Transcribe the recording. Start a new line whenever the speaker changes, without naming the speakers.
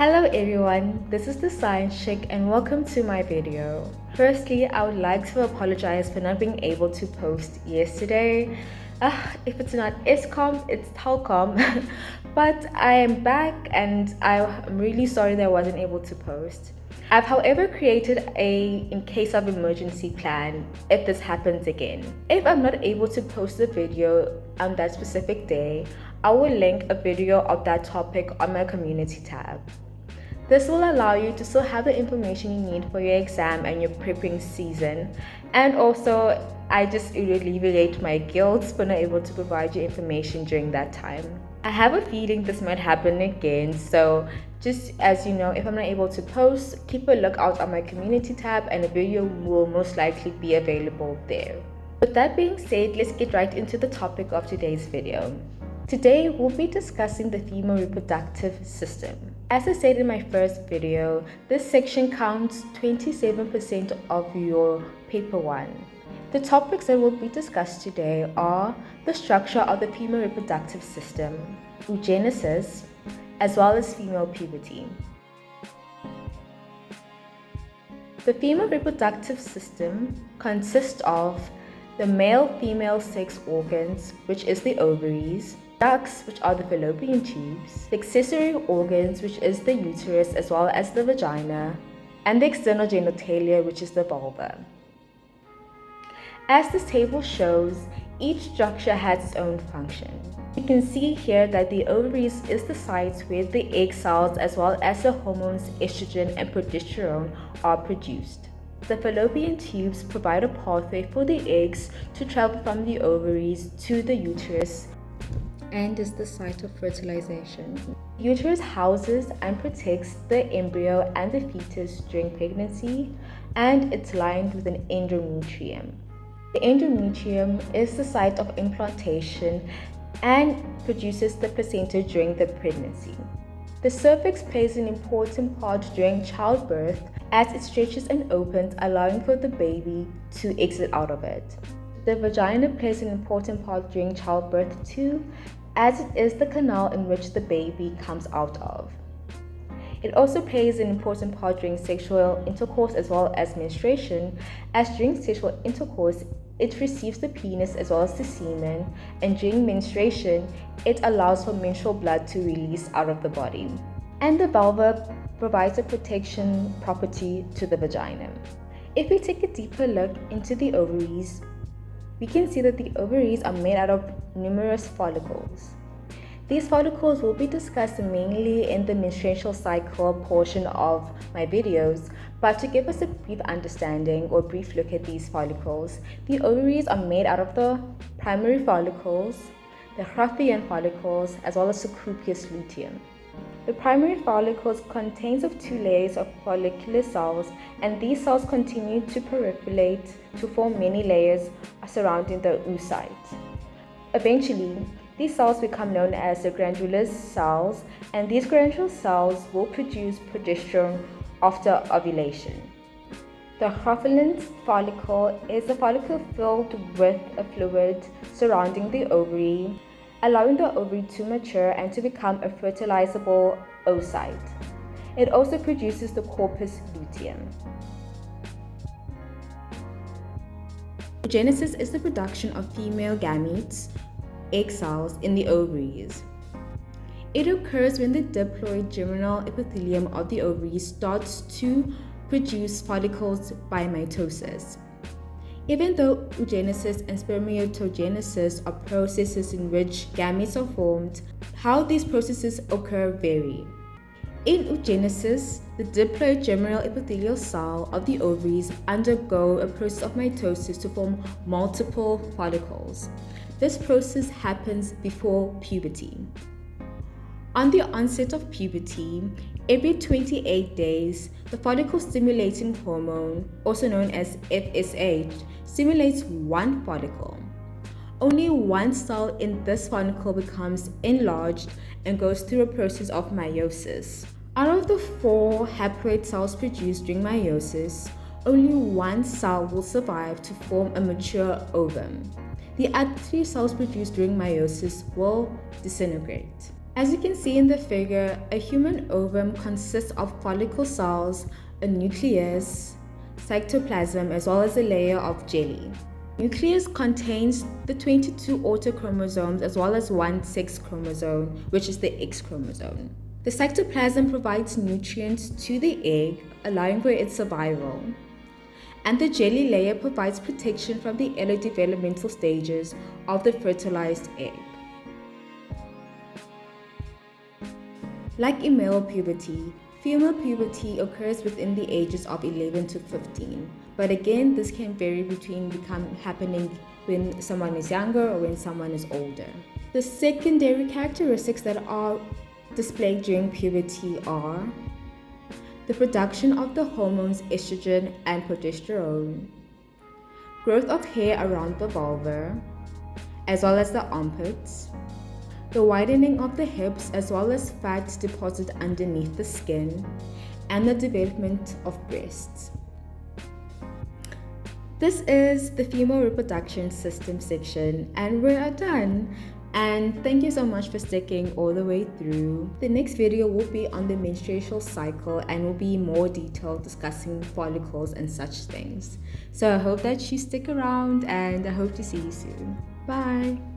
Hello everyone, this is the Science Chick and welcome to my video. Firstly, I would like to apologize for not being able to post yesterday. If it's not ISCOM, it's Telcom. But I am back and I'm really sorry that I wasn't able to post. I've however created a in case of emergency plan if this happens again. If I'm not able to post the video on that specific day, I will link a video of that topic on my community tab. This will allow you to still have the information you need for your exam and your prepping season. And also, I just alleviate my guilt for not able to provide you information during that time. I have a feeling this might happen again, so just as you know, if I'm not able to post, keep a lookout on my community tab and a video will most likely be available there. With that being said, let's get right into the topic of today's video. Today, we'll be discussing the female reproductive system. As I said in my first video, this section counts 27% of your paper 1. The topics that will be discussed today are the structure of the female reproductive system, oogenesis, as well as female puberty. The female reproductive system consists of the male-female sex organs, which is the ovaries, ducts, which are the fallopian tubes, the accessory organs, which is the uterus as well as the vagina, and the external genitalia, which is the vulva. As this table shows, each structure has its own function. You can see here that the ovaries is the site where the egg cells as well as the hormones estrogen and progesterone are produced. The fallopian tubes provide a pathway for the eggs to travel from the ovaries to the uterus and is the site of fertilization. Uterus houses and protects the embryo and the fetus during pregnancy, and it's lined with an endometrium. The endometrium is the site of implantation and produces the placenta during the pregnancy. The cervix plays an important part during childbirth as it stretches and opens, allowing for the baby to exit out of it. The vagina plays an important part during childbirth too, as it is the canal in which the baby comes out of. It also plays an important part during sexual intercourse as well as menstruation, as during sexual intercourse it receives the penis as well as the semen, and during menstruation it allows for menstrual blood to release out of the body. And the vulva provides a protection property to the vagina. If we take a deeper look into the ovaries, we can see that the ovaries are made out of numerous follicles. These follicles will be discussed mainly in the menstrual cycle portion of my videos, but to give us a brief understanding or brief look at these follicles, the ovaries are made out of the primary follicles, the Hrophian follicles, as well as the Croupius luteum. The primary follicles contains of 2 layers of follicular cells, and these cells continue to proliferate to form many layers surrounding the oocyte. Eventually, these cells become known as the granular cells, and these granular cells will produce progesterone after ovulation. The Hrophian follicle is a follicle filled with a fluid surrounding the ovary, allowing the ovary to mature and to become a fertilizable oocyte. It also produces the corpus luteum. Oogenesis is the production of female gametes, egg cells, in the ovaries. It occurs when the diploid germinal epithelium of the ovaries starts to produce follicles by mitosis. Even though oogenesis and spermatogenesis are processes in which gametes are formed, how these processes occur vary. In oogenesis, the diploid germinal epithelial cell of the ovaries undergo a process of mitosis to form multiple follicles. This process happens before puberty. On the onset of puberty, every 28 days, the follicle-stimulating hormone, also known as FSH, stimulates one follicle. Only one cell in this follicle becomes enlarged and goes through a process of meiosis. Out of the 4 haploid cells produced during meiosis, only one cell will survive to form a mature ovum. The other 3 cells produced during meiosis will disintegrate. As you can see in the figure, a human ovum consists of follicle cells, a nucleus, cytoplasm, as well as a layer of jelly. Nucleus contains the 22 autochromosomes as well as one sex chromosome, which is the X chromosome. The cytoplasm provides nutrients to the egg, allowing for its survival. And the jelly layer provides protection from the early developmental stages of the fertilized egg. Like in male puberty, female puberty occurs within the ages of 11 to 15. But again, this can vary between happening when someone is younger or when someone is older. The secondary characteristics that are displayed during puberty are the production of the hormones estrogen and progesterone, growth of hair around the vulva, as well as the armpits, the widening of the hips as well as fat deposit underneath the skin, and the development of breasts. This is the female reproduction system section, and we're done. And thank you so much for sticking all the way through. The next video will be on the menstrual cycle and will be more detailed discussing follicles and such things. So I hope that you stick around and I hope to see you soon. Bye!